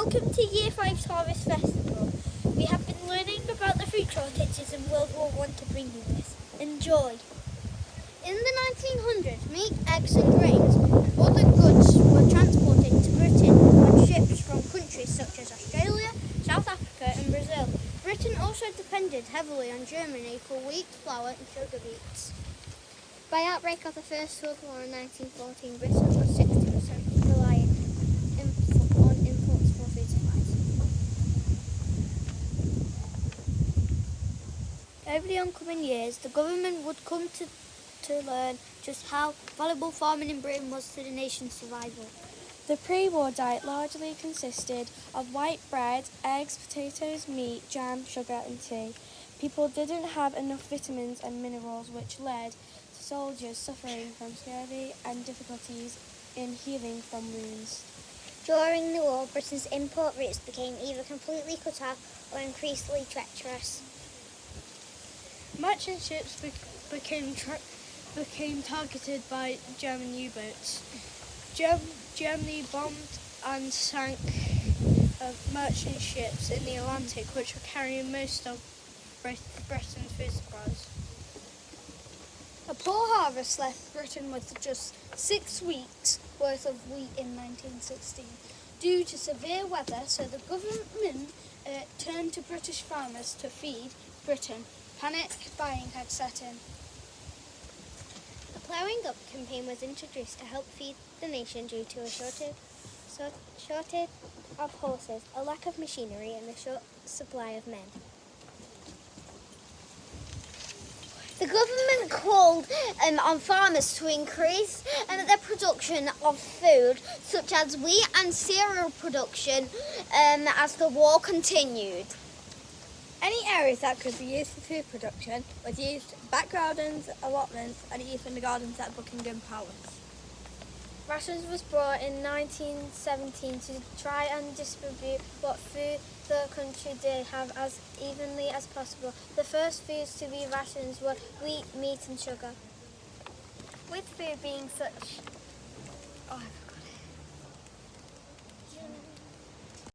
Welcome to Year 5's Harvest Festival. We have been learning about the food shortages in World War I to bring you this. Enjoy! In the 1900s, meat, eggs and grains, other goods were transported to Britain on ships from countries such as Australia, South Africa and Brazil. Britain also depended heavily on Germany for wheat, flour and sugar beets. By outbreak of the First World War in 1914, Britain was 60% reliant on imports for food supplies. Over the oncoming years, the government would come to learn just how valuable farming in Britain was to the nation's survival. The pre-war diet largely consisted of white bread, eggs, potatoes, meat, jam, sugar and tea. People didn't have enough vitamins and minerals, which led to soldiers suffering from scurvy and difficulties in healing from wounds. During the war, Britain's import routes became either completely cut off or increasingly treacherous. Merchant ships became targeted by German U-boats. Germany bombed and sank merchant ships in the Atlantic, which were carrying most of Britain's food supplies. A poor harvest left Britain with just 6 weeks' worth of wheat in 1916 due to severe weather, so the government turned to British farmers to feed Britain. Panic buying had set in. The ploughing up campaign was introduced to help feed the nation due to a shortage of horses, a lack of machinery and a short supply of men. The government called on farmers to increase their production of food, such as wheat and cereal production, as the war continued. Any areas that could be used for food production was used: back gardens, allotments and even the gardens at Buckingham Palace. Rations was brought in 1917 to try and distribute what food the country did have as evenly as possible. The first foods to be rations were wheat, meat and sugar. With food being such